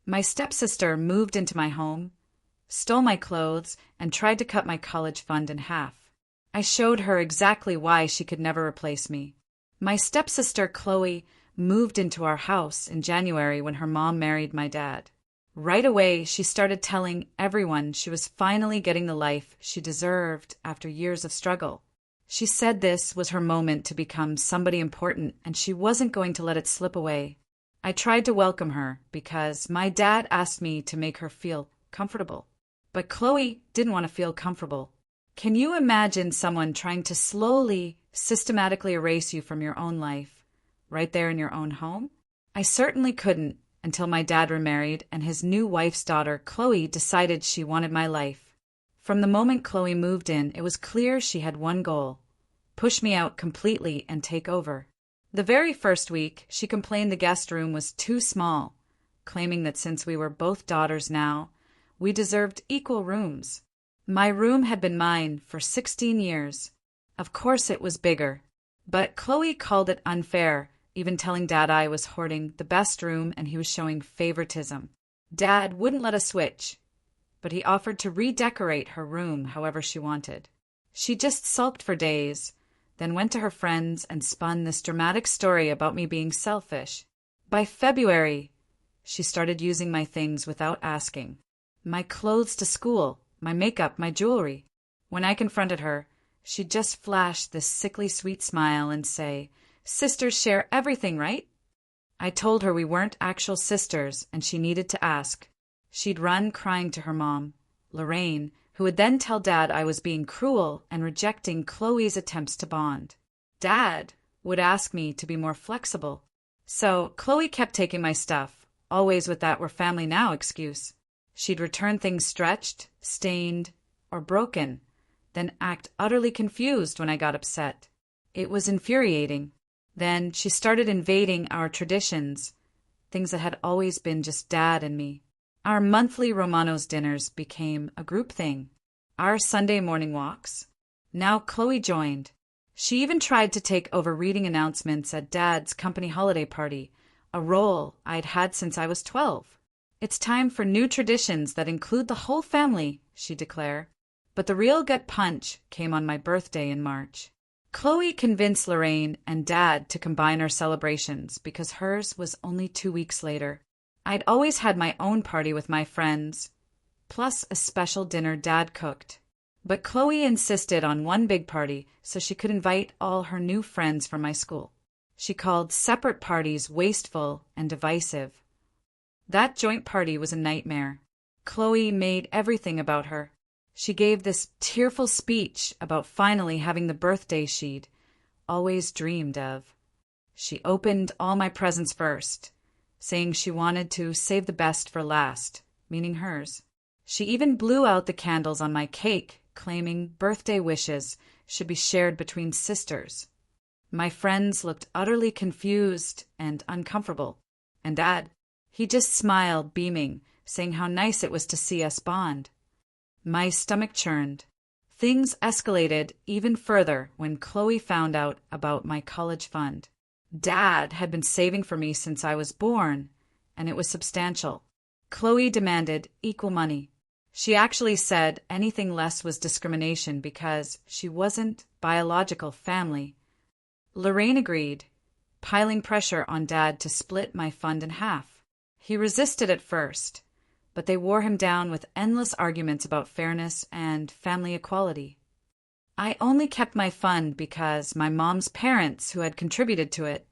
My stepsister moved into my home, stole my clothes, and tried to cut my college fund in half. I showed her exactly why she could never replace me. My stepsister Kloe moved into our house in January when her mom married my dad. Right away, she started telling everyone she was finally getting the life she deserved after years of struggle. She said this was her moment to become somebody important and she wasn't going to let it slip away. I tried to welcome her because my dad asked me to make her feel comfortable. But Kloe didn't want to feel comfortable. Can you imagine someone trying to slowly, systematically erase you from your own life, right there in your own home? I certainly couldn't until my dad remarried and his new wife's daughter, Kloe, decided she wanted my life. From the moment Kloe moved in, it was clear she had one goal: push me out completely and take over. The very first week, she complained the guest room was too small, claiming that since we were both daughters now, we deserved equal rooms. My room had been mine for 16 years. Of course it was bigger. But Kloe called it unfair, even telling Dad I was hoarding the best room and he was showing favoritism. Dad wouldn't let us switch, but he offered to redecorate her room however she wanted. She just sulked for days, then went to her friends and spun this dramatic story about me being selfish. By February, she started using my things without asking. My clothes to school, my makeup, my jewelry. When I confronted her, she'd just flash this sickly sweet smile and say, "Sisters share everything, right?" I told her we weren't actual sisters and she needed to ask. She'd run crying to her mom, Lorraine, who would then tell Dad I was being cruel and rejecting Kloe's attempts to bond. Dad would ask me to be more flexible. So Kloe kept taking my stuff, always with that "we're family now" excuse. She'd return things stretched, stained, or broken, then act utterly confused when I got upset. It was infuriating. Then she started invading our traditions, things that had always been just Dad and me. Our monthly Romano's dinners became a group thing. Our Sunday morning walks. Now Kloe joined. She even tried to take over reading announcements at Dad's company holiday party, a role I'd had since I was 12. "It's time for new traditions that include the whole family," she'd declare. But the real gut punch came on my birthday in March. Kloe convinced Lorraine and Dad to combine our celebrations because hers was only 2 weeks later. I'd always had my own party with my friends, plus a special dinner Dad cooked. But Kloe insisted on one big party so she could invite all her new friends from my school. She called separate parties wasteful and divisive. That joint party was a nightmare. Kloe made everything about her. She gave this tearful speech about finally having the birthday she'd always dreamed of. She opened all my presents first, saying she wanted to save the best for last, meaning hers. She even blew out the candles on my cake, claiming birthday wishes should be shared between sisters. My friends looked utterly confused and uncomfortable. And Dad, he just smiled, beaming, saying how nice it was to see us bond. My stomach churned. Things escalated even further when Kloe found out about my college fund. Dad had been saving for me since I was born, and it was substantial. Kloe demanded equal money. She actually said anything less was discrimination because she wasn't biological family. Lorraine agreed, piling pressure on Dad to split my fund in half. He resisted at first, but they wore him down with endless arguments about fairness and family equality. I only kept my fund because my mom's parents, who had contributed to it,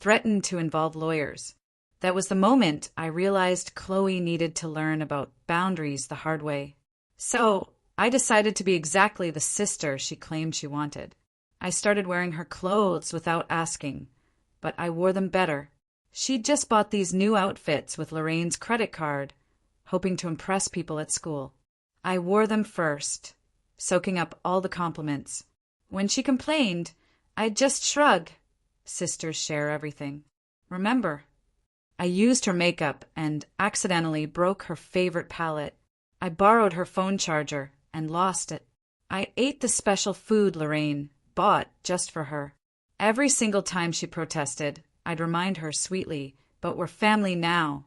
threatened to involve lawyers. That was the moment I realized Kloe needed to learn about boundaries the hard way. So I decided to be exactly the sister she claimed she wanted. I started wearing her clothes without asking, but I wore them better. She'd just bought these new outfits with Lorraine's credit card, hoping to impress people at school. I wore them first, soaking up all the compliments. When she complained, I'd just shrug. Sisters share everything. Remember, I used her makeup and accidentally broke her favorite palette. I borrowed her phone charger and lost it. I ate the special food Lorraine bought just for her. Every single time she protested, I'd remind her sweetly, "But we're family now."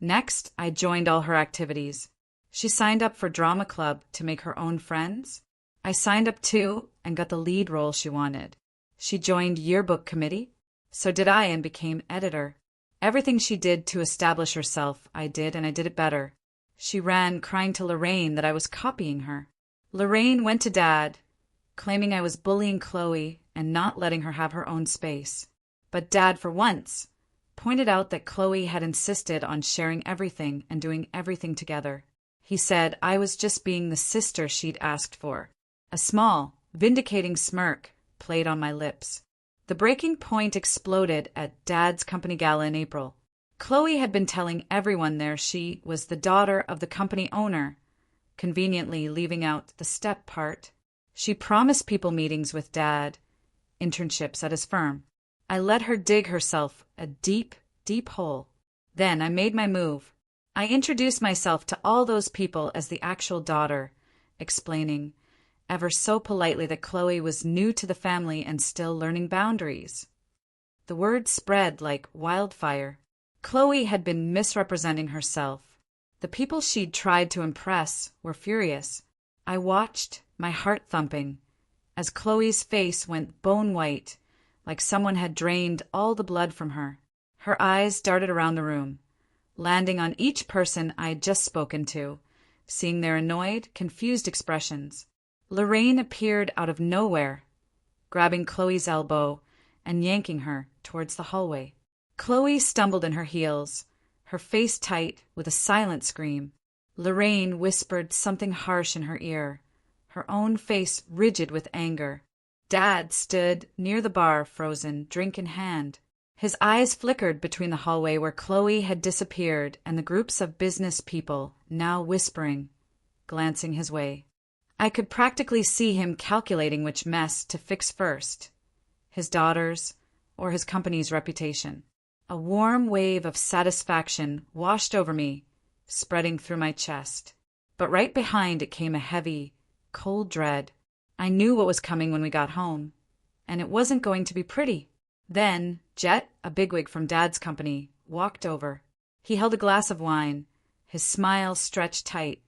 Next, I joined all her activities. She signed up for drama club to make her own friends. I signed up too and got the lead role she wanted. She joined yearbook committee. So did I and became editor. Everything she did to establish herself, I did, and I did it better. She ran crying to Lorraine that I was copying her. Lorraine went to Dad, claiming I was bullying Kloe and not letting her have her own space. But Dad, for once, pointed out that Kloe had insisted on sharing everything and doing everything together. He said I was just being the sister she'd asked for. A small, vindicating smirk played on my lips. The breaking point exploded at Dad's company gala in April. Kloe had been telling everyone there she was the daughter of the company owner, conveniently leaving out the step part. She promised people meetings with Dad, internships at his firm. I let her dig herself a deep, deep hole. Then I made my move. I introduced myself to all those people as the actual daughter, explaining, ever so politely, that Kloe was new to the family and still learning boundaries. The word spread like wildfire. Kloe had been misrepresenting herself. The people she'd tried to impress were furious. I watched, my heart thumping, as Kloe's face went bone white, like someone had drained all the blood from her. Her eyes darted around the room, landing on each person I had just spoken to, seeing their annoyed, confused expressions. Lorraine appeared out of nowhere, grabbing Kloe's elbow and yanking her towards the hallway. Kloe stumbled in her heels, her face tight with a silent scream. Lorraine whispered something harsh in her ear, her own face rigid with anger. Dad stood near the bar, frozen, drink in hand. His eyes flickered between the hallway where Kloe had disappeared and the groups of business people, now whispering, glancing his way. I could practically see him calculating which mess to fix first, his daughter's or his company's reputation. A warm wave of satisfaction washed over me, spreading through my chest. But right behind it came a heavy, cold dread. I knew what was coming when we got home, and it wasn't going to be pretty. Then Jet, a bigwig from Dad's company, walked over. He held a glass of wine, his smile stretched tight,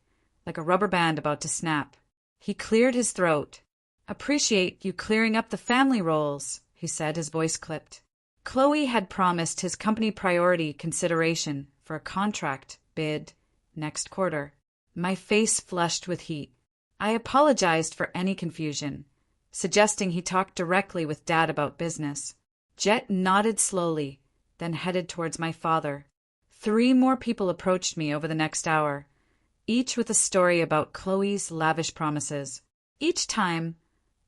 like a rubber band about to snap. He cleared his throat. "Appreciate you clearing up the family roles," he said, his voice clipped. Kloe had promised his company priority consideration for a contract bid next quarter. My face flushed with heat. I apologized for any confusion, suggesting he talk directly with Dad about business. Jet nodded slowly, then headed towards my father. 3 more people approached me over the next hour, each with a story about Kloe's lavish promises. Each time,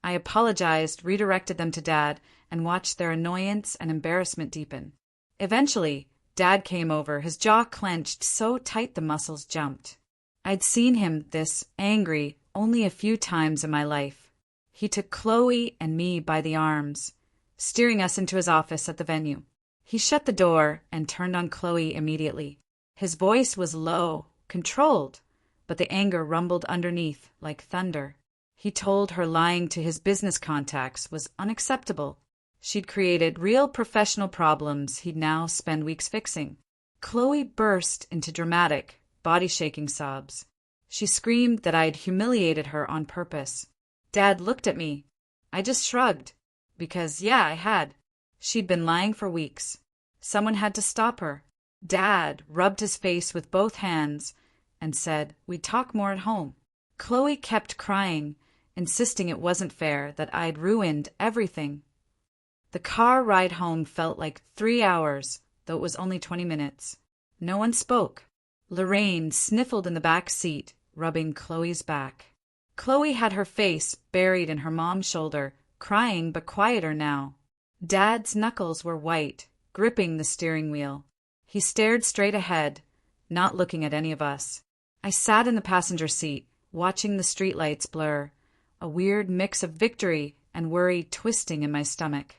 I apologized, redirected them to Dad, and watched their annoyance and embarrassment deepen. Eventually, Dad came over, his jaw clenched so tight the muscles jumped. I'd seen him this angry only a few times in my life. He took Kloe and me by the arms, steering us into his office at the venue. He shut the door and turned on Kloe immediately. His voice was low, controlled, but the anger rumbled underneath like thunder. He told her lying to his business contacts was unacceptable. She'd created real professional problems he'd now spend weeks fixing. Kloe burst into dramatic, body-shaking sobs. She screamed that I'd humiliated her on purpose. Dad looked at me. I just shrugged, because, yeah, I had. She'd been lying for weeks. Someone had to stop her. Dad rubbed his face with both hands and said we'd talk more at home. Kloe kept crying, insisting it wasn't fair, that I'd ruined everything. The car ride home felt like 3 hours, though it was only 20 minutes. No one spoke. Lorraine sniffled in the back seat, rubbing Kloe's back. Kloe had her face buried in her mom's shoulder, crying but quieter now. Dad's knuckles were white, gripping the steering wheel. He stared straight ahead, not looking at any of us. I sat in the passenger seat, watching the streetlights blur, a weird mix of victory and worry twisting in my stomach.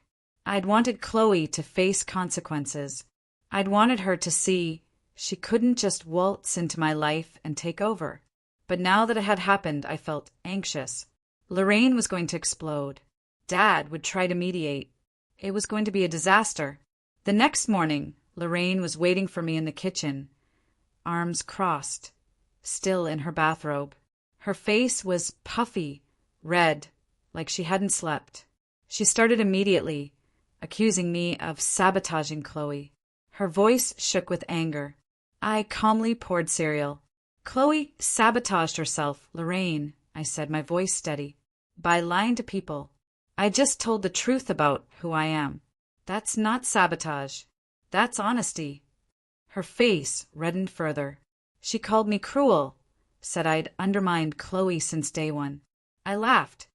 I'd wanted Kloe to face consequences. I'd wanted her to see she couldn't just waltz into my life and take over. But now that it had happened, I felt anxious. Lorraine was going to explode. Dad would try to mediate. It was going to be a disaster. The next morning, Lorraine was waiting for me in the kitchen, arms crossed, still in her bathrobe. Her face was puffy, red, like she hadn't slept. She started immediately, accusing me of sabotaging Kloe. Her voice shook with anger. I calmly poured cereal. Kloe sabotaged herself, Lorraine, I said, my voice steady, by lying to people. I just told the truth about who I am. That's not sabotage. That's honesty. Her face reddened further. She called me cruel, said I'd undermined Kloe since day one. I laughed.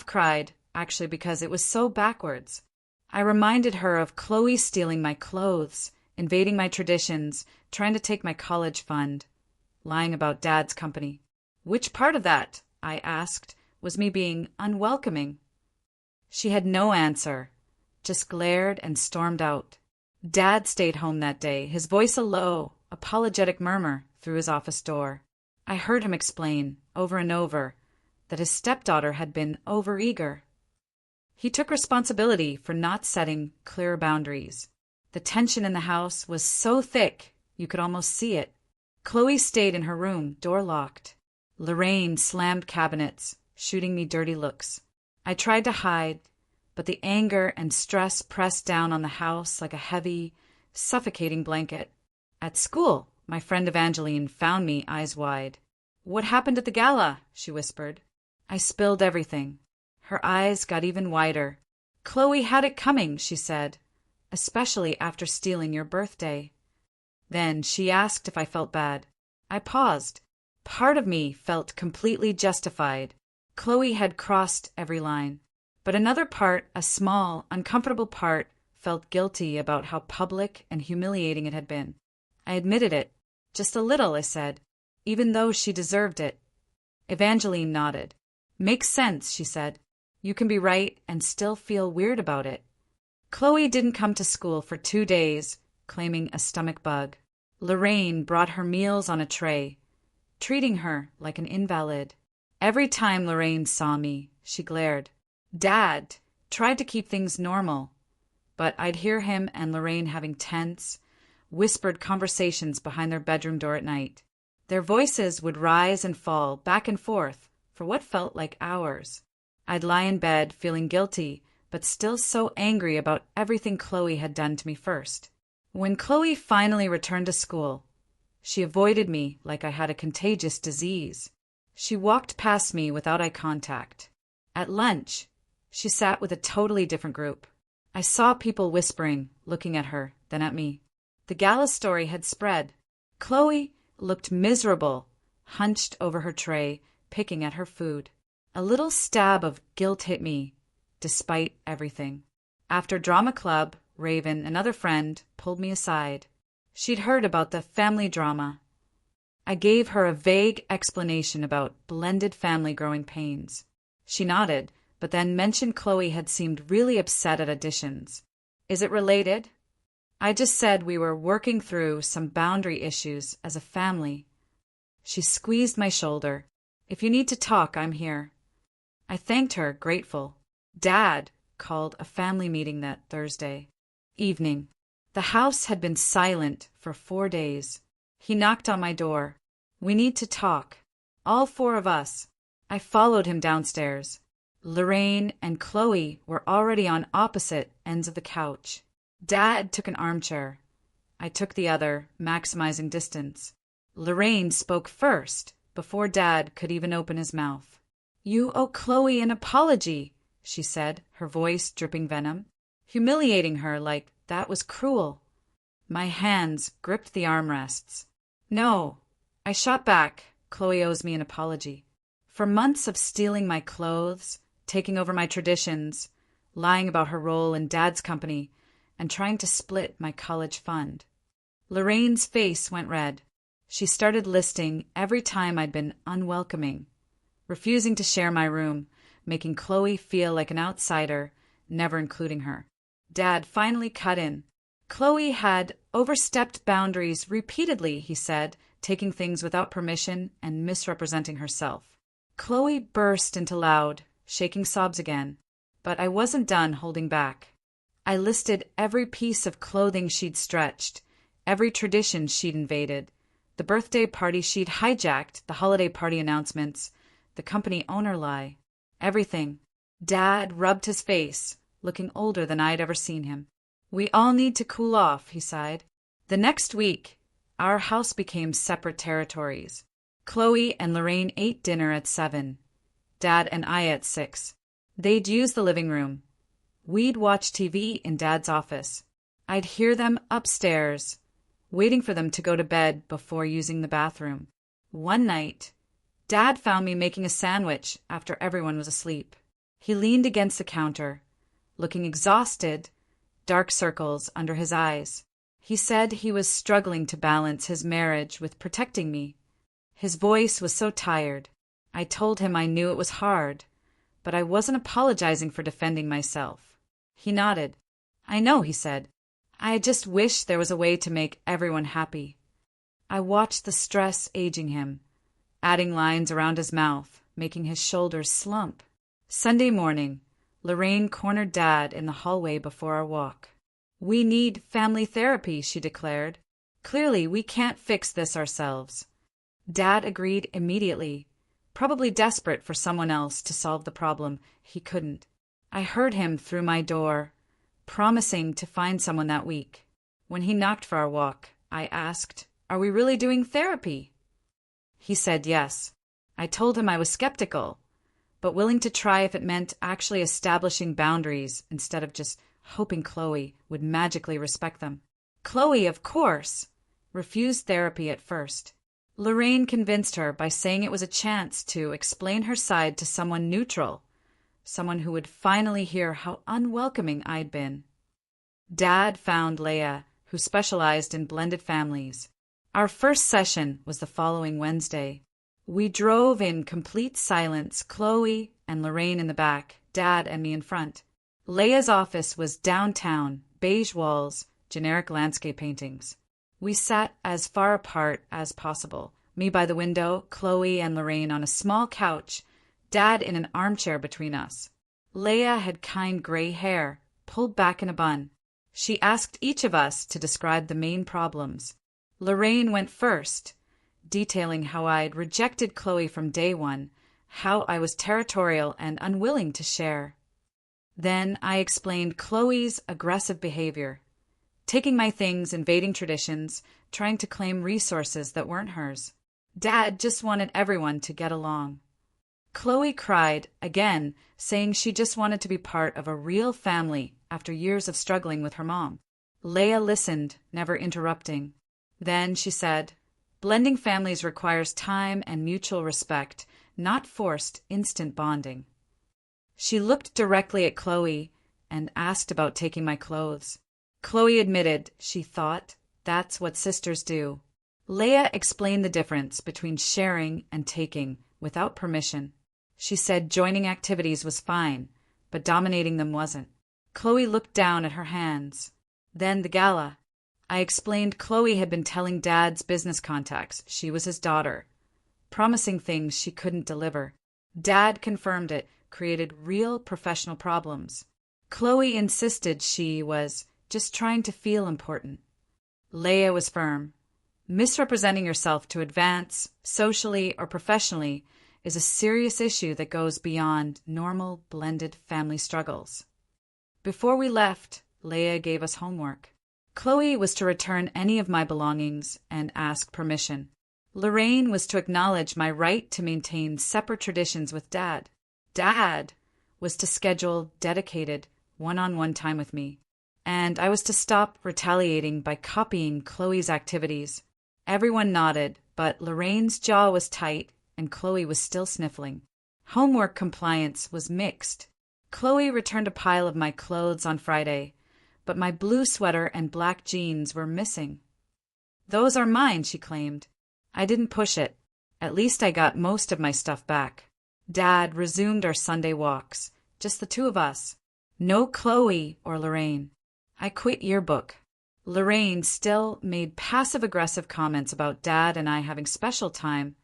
Cried, actually, because it was so backwards. I reminded her of Kloe stealing my clothes, invading my traditions, trying to take my college fund, lying about Dad's company. Which part of that, I asked, was me being unwelcoming? She had no answer, just glared and stormed out. Dad stayed home that day, his voice a low, apologetic murmur through his office door. I heard him explain, over and over, that his stepdaughter had been overeager. He took responsibility for not setting clear boundaries. The tension in the house was so thick you could almost see it. Kloe stayed in her room, door locked. Lorraine slammed cabinets, shooting me dirty looks. I tried to hide, but the anger and stress pressed down on the house like a heavy, suffocating blanket. At school, my friend Evangeline found me eyes wide. What happened at the gala? She whispered. I spilled everything. Her eyes got even wider. Kloe had it coming, she said, especially after stealing your birthday. Then she asked if I felt bad. I paused. Part of me felt completely justified. Kloe had crossed every line. But another part, a small, uncomfortable part, felt guilty about how public and humiliating it had been. I admitted it. Just a little, I said, even though she deserved it. Evangeline nodded. Makes sense, she said. You can be right and still feel weird about it. Kloe didn't come to school for 2 days, claiming a stomach bug. Lorraine brought her meals on a tray, treating her like an invalid. Every time Lorraine saw me, she glared. Dad tried to keep things normal, but I'd hear him and Lorraine having tense, whispered conversations behind their bedroom door at night. Their voices would rise and fall back and forth for what felt like hours. I'd lie in bed feeling guilty, but still so angry about everything Kloe had done to me first. When Kloe finally returned to school, she avoided me like I had a contagious disease. She walked past me without eye contact. At lunch, she sat with a totally different group. I saw people whispering, looking at her, then at me. The gala story had spread. Kloe looked miserable, hunched over her tray, picking at her food. A little stab of guilt hit me, despite everything. After drama club, Raven, another friend, pulled me aside. She'd heard about the family drama. I gave her a vague explanation about blended family growing pains. She nodded, but then mentioned Kloe had seemed really upset at auditions. Is it related? I just said we were working through some boundary issues as a family. She squeezed my shoulder. If you need to talk, I'm here. I thanked her, grateful. Dad called a family meeting that Thursday evening. The house had been silent for 4 days. He knocked on my door. We need to talk. All 4 of us. I followed him downstairs. Lorraine and Kloe were already on opposite ends of the couch. Dad took an armchair. I took the other, maximizing distance. Lorraine spoke first, before Dad could even open his mouth. You owe Kloe an apology, she said, her voice dripping venom, humiliating her like that was cruel. My hands gripped the armrests. No, I shot back. Kloe owes me an apology. For months of stealing my clothes, taking over my traditions, lying about her role in Dad's company, and trying to split my college fund. Lorraine's face went red. She started listing every time I'd been unwelcoming, refusing to share my room, making Kloe feel like an outsider, never including her. Dad finally cut in. Kloe had overstepped boundaries repeatedly, he said, taking things without permission and misrepresenting herself. Kloe burst into loud, shaking sobs again, but I wasn't done holding back. I listed every piece of clothing she'd stretched, every tradition she'd invaded, The birthday party she'd hijacked, the holiday party announcements, the company owner lie. Everything. Dad rubbed his face, looking older than I'd ever seen him. We all need to cool off, he sighed. The next week, our house became separate territories. Kloe and Lorraine ate dinner at 7, Dad and I at 6. They'd use the living room. We'd watch TV in Dad's office. I'd hear them upstairs, waiting for them to go to bed before using the bathroom. One night, Dad found me making a sandwich after everyone was asleep. He leaned against the counter, looking exhausted, dark circles under his eyes. He said he was struggling to balance his marriage with protecting me. His voice was so tired. I told him I knew it was hard, but I wasn't apologizing for defending myself. He nodded. I know, he said. I just wish there was a way to make everyone happy. I watched the stress aging him, adding lines around his mouth, making his shoulders slump. Sunday morning, Lorraine cornered Dad in the hallway before our walk. We need family therapy, she declared. Clearly, we can't fix this ourselves. Dad agreed immediately, probably desperate for someone else to solve the problem he couldn't. I heard him through my door, promising to find someone that week. When he knocked for our walk, I asked, "Are we really doing therapy?" He said yes. I told him I was skeptical, but willing to try if it meant actually establishing boundaries instead of just hoping Kloe would magically respect them. Kloe, of course, refused therapy at first. Lorraine convinced her by saying it was a chance to explain her side to someone neutral, someone who would finally hear how unwelcoming I'd been. Dad found Leah, who specialized in blended families. Our first session was the following Wednesday. We drove in complete silence, Kloe and Lorraine in the back, Dad and me in front. Leah's office was downtown, beige walls, generic landscape paintings. We sat as far apart as possible, me by the window, Kloe and Lorraine on a small couch, Dad in an armchair between us. Leah had kind gray hair, pulled back in a bun. She asked each of us to describe the main problems. Lorraine went first, detailing how I'd rejected Kloe from day one, how I was territorial and unwilling to share. Then I explained Kloe's aggressive behavior, taking my things, invading traditions, trying to claim resources that weren't hers. Dad just wanted everyone to get along. Kloe cried, again, saying she just wanted to be part of a real family after years of struggling with her mom. Leah listened, never interrupting. Then she said, "Blending families requires time and mutual respect, not forced, instant bonding." She looked directly at Kloe and asked about taking my clothes. Kloe admitted she thought that's what sisters do. Leah explained the difference between sharing and taking without permission. She said joining activities was fine, but dominating them wasn't. Kloe looked down at her hands. Then the gala. I explained Kloe had been telling Dad's business contacts she was his daughter, promising things she couldn't deliver. Dad confirmed it created real professional problems. Kloe insisted she was just trying to feel important. Leah was firm. Misrepresenting yourself to advance, socially or professionally, is a serious issue that goes beyond normal blended family struggles. Before we left, Leah gave us homework. Kloe was to return any of my belongings and ask permission. Lorraine was to acknowledge my right to maintain separate traditions with Dad. Dad was to schedule dedicated one-on-one time with me. And I was to stop retaliating by copying Kloe's activities. Everyone nodded, but Lorraine's jaw was tight and Kloe was still sniffling. Homework compliance was mixed. Kloe returned a pile of my clothes on Friday, but my blue sweater and black jeans were missing. "Those are mine," she claimed. I didn't push it. At least I got most of my stuff back. Dad resumed our Sunday walks, just the two of us. No Kloe or Lorraine. I quit yearbook. Lorraine still made passive-aggressive comments about Dad and I having special time,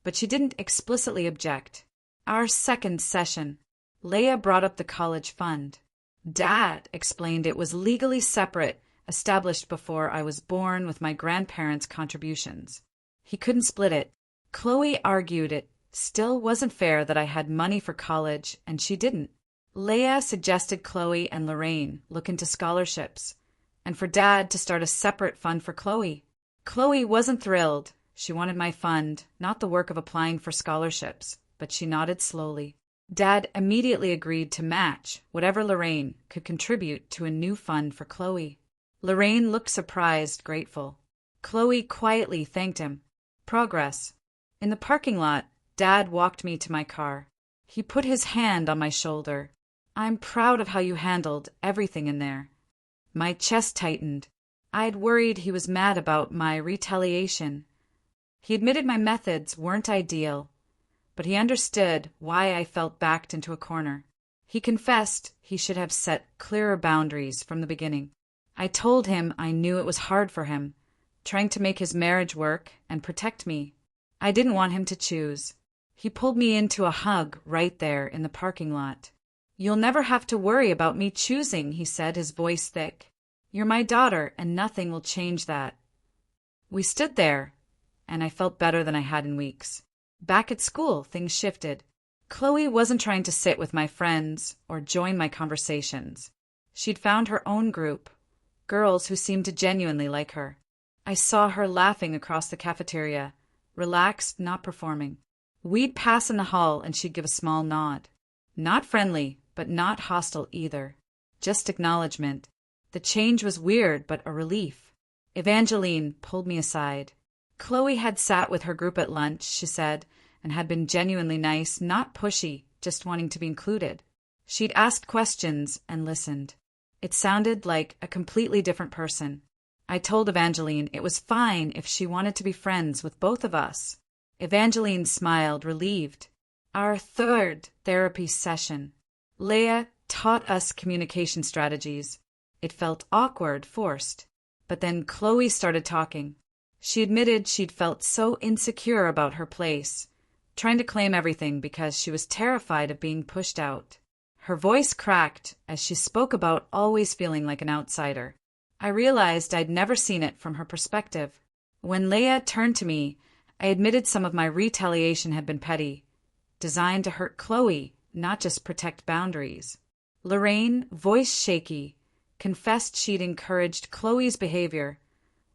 but she didn't explicitly object. Our second session, Leah brought up the college fund. Dad explained it was legally separate, established before I was born with my grandparents' contributions. He couldn't split it. Kloe argued it still wasn't fair that I had money for college and she didn't. Leah suggested Kloe and Lorraine look into scholarships, and for Dad to start a separate fund for Kloe. Kloe wasn't thrilled. She wanted my fund, not the work of applying for scholarships, but she nodded slowly. Dad immediately agreed to match whatever Lorraine could contribute to a new fund for Kloe. Lorraine looked surprised, grateful. Kloe quietly thanked him. Progress. In the parking lot, Dad walked me to my car. He put his hand on my shoulder. I'm proud of how you handled everything in there. My chest tightened. I'd worried he was mad about my retaliation. He admitted my methods weren't ideal, but he understood why I felt backed into a corner. He confessed he should have set clearer boundaries from the beginning. I told him I knew it was hard for him, trying to make his marriage work and protect me. I didn't want him to choose. He pulled me into a hug right there in the parking lot. You'll never have to worry about me choosing, he said, his voice thick. You're my daughter, and nothing will change that. We stood there, and I felt better than I had in weeks. Back at school, things shifted. Kloe wasn't trying to sit with my friends or join my conversations. She'd found her own group, girls who seemed to genuinely like her. I saw her laughing across the cafeteria, relaxed, not performing. We'd pass in the hall and she'd give a small nod. Not friendly, but not hostile either. Just acknowledgement. The change was weird, but a relief. Evangeline pulled me aside. Kloe had sat with her group at lunch, she said, and had been genuinely nice, not pushy, just wanting to be included. She'd asked questions and listened. It sounded like a completely different person. I told Evangeline it was fine if she wanted to be friends with both of us. Evangeline smiled, relieved. Our third therapy session. Leah taught us communication strategies. It felt awkward, forced. But then Kloe started talking. She admitted she'd felt so insecure about her place, trying to claim everything because she was terrified of being pushed out. Her voice cracked as she spoke about always feeling like an outsider. I realized I'd never seen it from her perspective. When Leah turned to me, I admitted some of my retaliation had been petty, designed to hurt Kloe, not just protect boundaries. Lorraine, voice shaky, confessed she'd encouraged Kloe's behavior,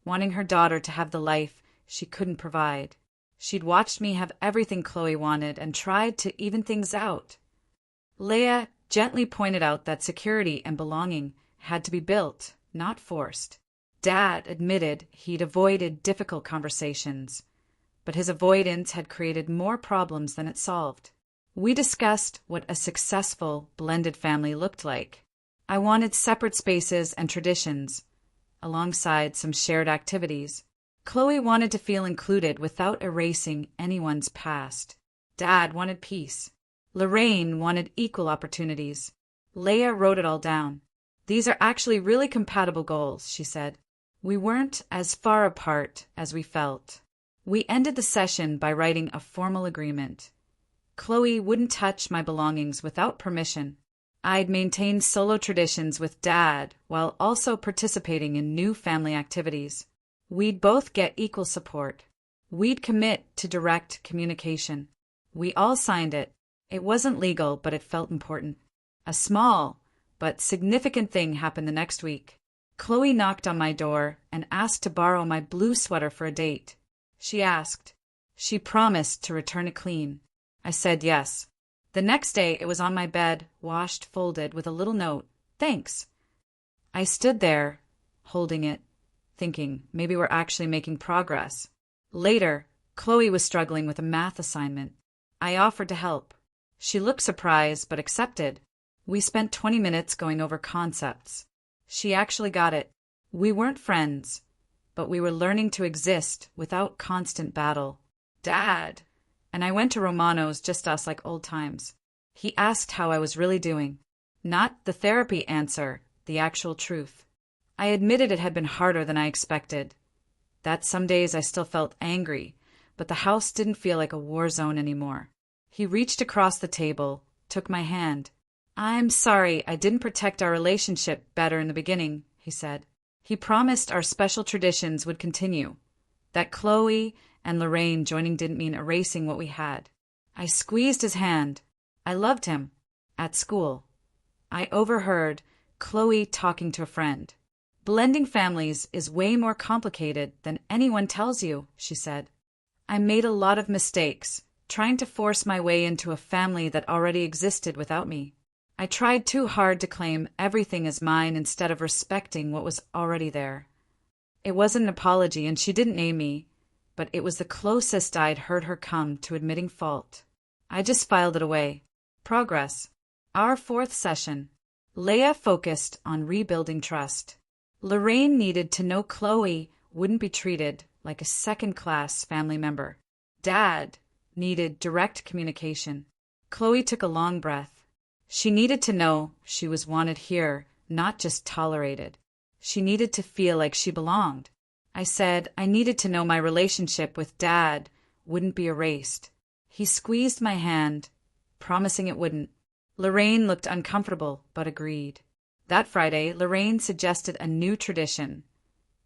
wanting her daughter to have the life she couldn't provide. She'd watched me have everything Kloe wanted and tried to even things out. Leah gently pointed out that security and belonging had to be built, not forced. Dad admitted he'd avoided difficult conversations, but his avoidance had created more problems than it solved. We discussed what a successful, blended family looked like. I wanted separate spaces and traditions, alongside some shared activities. Kloe wanted to feel included without erasing anyone's past. Dad wanted peace. Lorraine wanted equal opportunities. Leah wrote it all down. These are actually really compatible goals, she said. We weren't as far apart as we felt. We ended the session by writing a formal agreement. Kloe wouldn't touch my belongings without permission. I'd maintain solo traditions with Dad while also participating in new family activities. We'd both get equal support. We'd commit to direct communication. We all signed it. It wasn't legal, but it felt important. A small but significant thing happened the next week. Kloe knocked on my door and asked to borrow my blue sweater for a date. She asked. She promised to return it clean. I said yes. The next day it was on my bed, washed, folded, with a little note. Thanks. I stood there, holding it, thinking maybe we're actually making progress. Later, Kloe was struggling with a math assignment. I offered to help. She looked surprised but accepted. We spent 20 minutes going over concepts. She actually got it. We weren't friends, but we were learning to exist without constant battle. Dad! And I went to Romano's, just us, like old times. He asked how I was really doing. Not the therapy answer, the actual truth. I admitted it had been harder than I expected. That some days I still felt angry, but the house didn't feel like a war zone anymore. He reached across the table, took my hand. I'm sorry I didn't protect our relationship better in the beginning, he said. He promised our special traditions would continue, that Kloe and Lorraine joining didn't mean erasing what we had. I squeezed his hand. I loved him. At school. I overheard Kloe talking to a friend. Blending families is way more complicated than anyone tells you, she said. I made a lot of mistakes, trying to force my way into a family that already existed without me. I tried too hard to claim everything as mine instead of respecting what was already there. It wasn't an apology, and she didn't name me, but it was the closest I'd heard her come to admitting fault. I just filed it away. Progress. Our fourth session. Leah focused on rebuilding trust. Lorraine needed to know Kloe wouldn't be treated like a second-class family member. Dad needed direct communication. Kloe took a long breath. She needed to know she was wanted here, not just tolerated. She needed to feel like she belonged. I said I needed to know my relationship with Dad wouldn't be erased. He squeezed my hand, promising it wouldn't. Lorraine looked uncomfortable, but agreed. That Friday, Lorraine suggested a new tradition.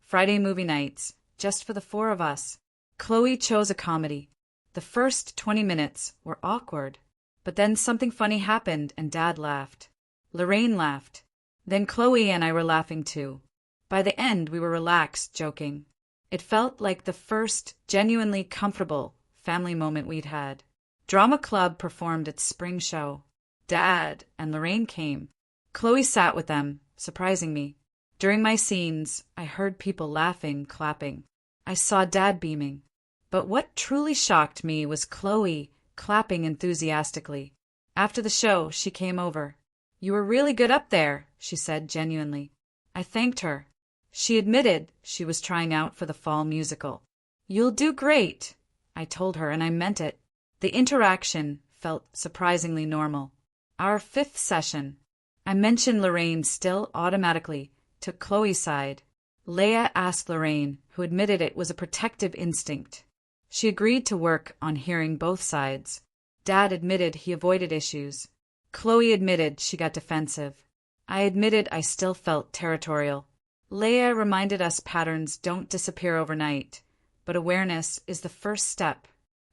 Friday movie nights, just for the four of us. Kloe chose a comedy. The first 20 minutes were awkward, but then something funny happened and Dad laughed. Lorraine laughed. Then Kloe and I were laughing too. By the end, we were relaxed, joking. It felt like the first genuinely comfortable family moment we'd had. Drama Club performed its spring show. Dad and Lorraine came. Kloe sat with them, surprising me. During my scenes, I heard people laughing, clapping. I saw Dad beaming. But what truly shocked me was Kloe clapping enthusiastically. After the show, she came over. "You were really good up there," she said genuinely. I thanked her. She admitted she was trying out for the fall musical. "You'll do great," I told her, and I meant it. The interaction felt surprisingly normal. Our fifth session. I mentioned Lorraine still automatically took Kloe's side. Leah asked Lorraine, who admitted it was a protective instinct. She agreed to work on hearing both sides. Dad admitted he avoided issues. Kloe admitted she got defensive. I admitted I still felt territorial. Leah reminded us patterns don't disappear overnight, but awareness is the first step.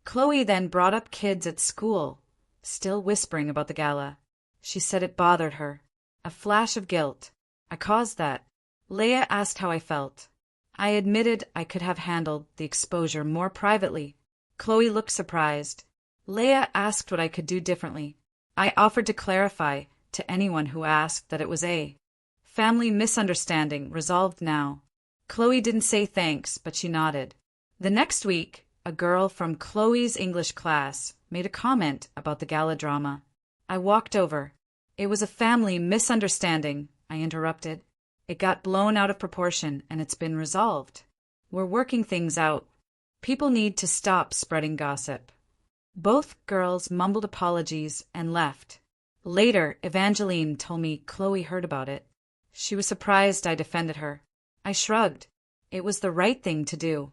Kloe then brought up kids at school, still whispering about the gala. She said it bothered her. A flash of guilt. I caused that. Leah asked how I felt. I admitted I could have handled the exposure more privately. Kloe looked surprised. Leah asked what I could do differently. I offered to clarify to anyone who asked that it was a family misunderstanding resolved now. Kloe didn't say thanks, but she nodded. The next week, a girl from Kloe's English class made a comment about the gala drama. I walked over. "It was a family misunderstanding," I interrupted. "It got blown out of proportion, and it's been resolved. We're working things out. People need to stop spreading gossip." Both girls mumbled apologies and left. Later, Evangeline told me Kloe heard about it. She was surprised I defended her. I shrugged. It was the right thing to do.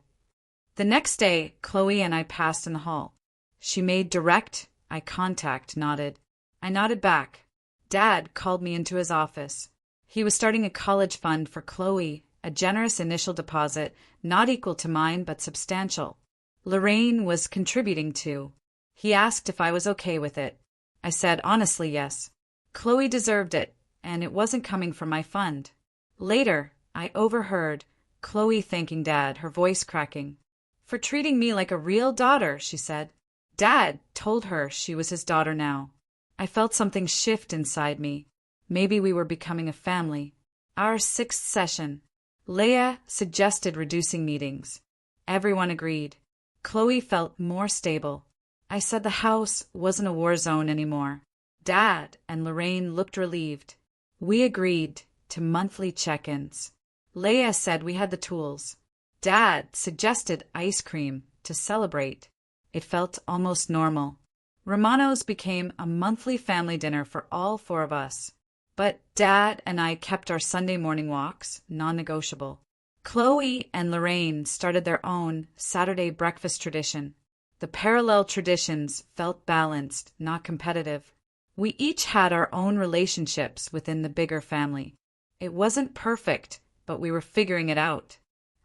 The next day, Kloe and I passed in the hall. She made direct eye contact, nodded. I nodded back. Dad called me into his office. He was starting a college fund for Kloe, a generous initial deposit, not equal to mine but substantial. Lorraine was contributing too. He asked if I was okay with it. I said honestly yes. Kloe deserved it, and it wasn't coming from my fund. Later, I overheard Kloe thanking Dad, her voice cracking. "For treating me like a real daughter," she said. Dad told her she was his daughter now. I felt something shift inside me. Maybe we were becoming a family. Our sixth session. Leah suggested reducing meetings. Everyone agreed. Kloe felt more stable. I said the house wasn't a war zone anymore. Dad and Lorraine looked relieved. We agreed to monthly check-ins. Leah said we had the tools. Dad suggested ice cream to celebrate. It felt almost normal. Romano's became a monthly family dinner for all four of us. But Dad and I kept our Sunday morning walks non-negotiable. Kloe and Lorraine started their own Saturday breakfast tradition. The parallel traditions felt balanced, not competitive. We each had our own relationships within the bigger family. It wasn't perfect, but we were figuring it out.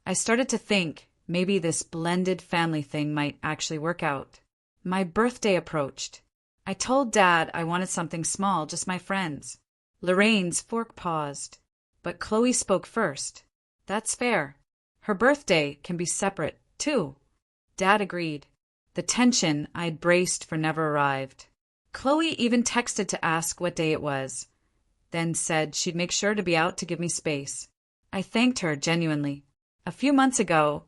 I started to think Maybe this blended family thing might actually work out. My birthday approached. I told Dad I wanted something small, just my friends. Lorraine's fork paused, but Kloe spoke first. That's fair. Her birthday can be separate, too. Dad agreed. The tension I'd braced for never arrived. Kloe even texted to ask what day it was, then said she'd make sure to be out to give me space. I thanked her genuinely. A few months ago,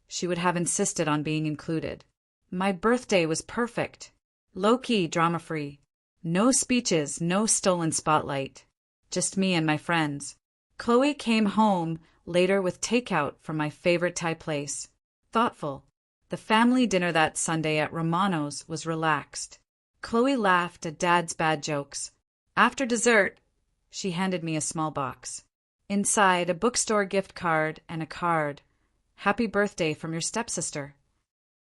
she would have insisted on being included. My birthday was perfect. Low-key, drama-free. No speeches, no stolen spotlight. Just me and my friends. Kloe came home later with takeout from my favorite Thai place. Thoughtful. The family dinner that Sunday at Romano's was relaxed. Kloe laughed at Dad's bad jokes. After dessert, she handed me a small box. Inside, a bookstore gift card and a card. Happy birthday from your stepsister.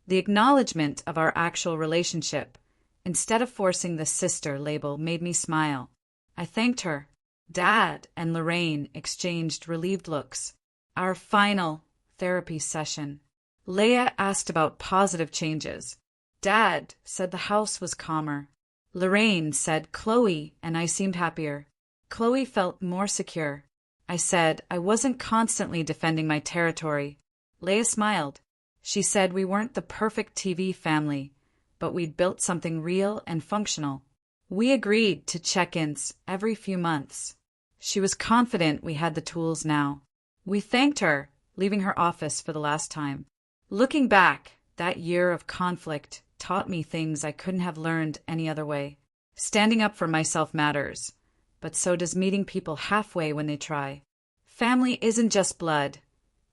The acknowledgement of our actual relationship, instead of forcing the sister label, made me smile. I thanked her. Dad and Lorraine exchanged relieved looks. Our final therapy session. Leia asked about positive changes. Dad said the house was calmer. Lorraine said Kloe and I seemed happier. Kloe felt more secure. I said I wasn't constantly defending my territory. Leia smiled. She said we weren't the perfect TV family, but we'd built something real and functional. We agreed to check-ins every few months. She was confident we had the tools now. We thanked her, leaving her office for the last time. Looking back, that year of conflict taught me things I couldn't have learned any other way. Standing up for myself matters, but so does meeting people halfway when they try. Family isn't just blood.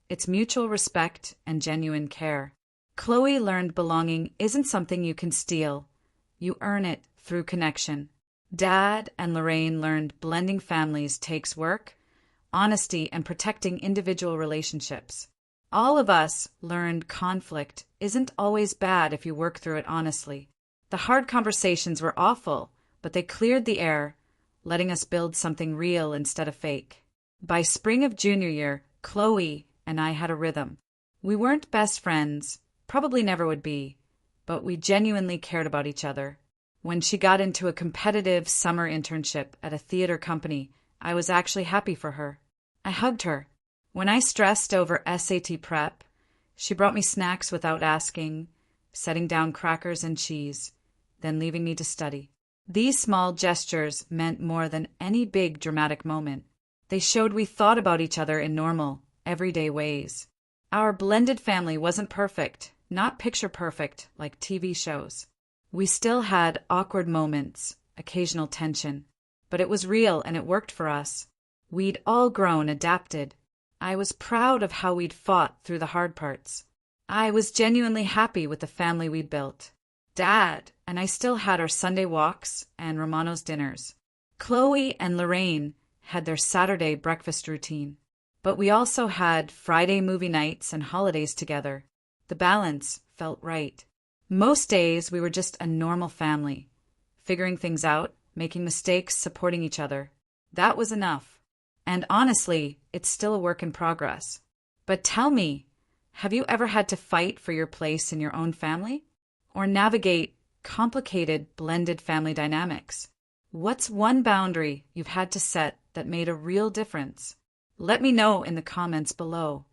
It's mutual respect and genuine care. Kloe learned belonging isn't something you can steal. You earn it through connection. Dad and Lorraine learned blending families takes work, honesty, and protecting individual relationships. All of us learned conflict isn't always bad if you work through it honestly. The hard conversations were awful, but they cleared the air, letting us build something real instead of fake. By spring of junior year, Kloe and I had a rhythm. We weren't best friends, probably never would be, but we genuinely cared about each other. When she got into a competitive summer internship at a theater company, I was actually happy for her. I hugged her. When I stressed over SAT prep, she brought me snacks without asking, setting down crackers and cheese, then leaving me to study. These small gestures meant more than any big dramatic moment. They showed we thought about each other in normal, everyday ways. Our blended family wasn't perfect, not picture perfect like TV shows. We still had awkward moments, occasional tension, but it was real and it worked for us. We'd all grown, adapted. I was proud of how we'd fought through the hard parts. I was genuinely happy with the family we'd built. Dad and I still had our Sunday walks and Romano's dinners. Kloe and Lorraine had their Saturday breakfast routine. But we also had Friday movie nights and holidays together. The balance felt right. Most days we were just a normal family, figuring things out, making mistakes, supporting each other. That was enough. And honestly, it's still a work in progress. But tell me, have you ever had to fight for your place in your own family? Or navigate complicated blended family dynamics? What's one boundary you've had to set that made a real difference? Let me know in the comments below.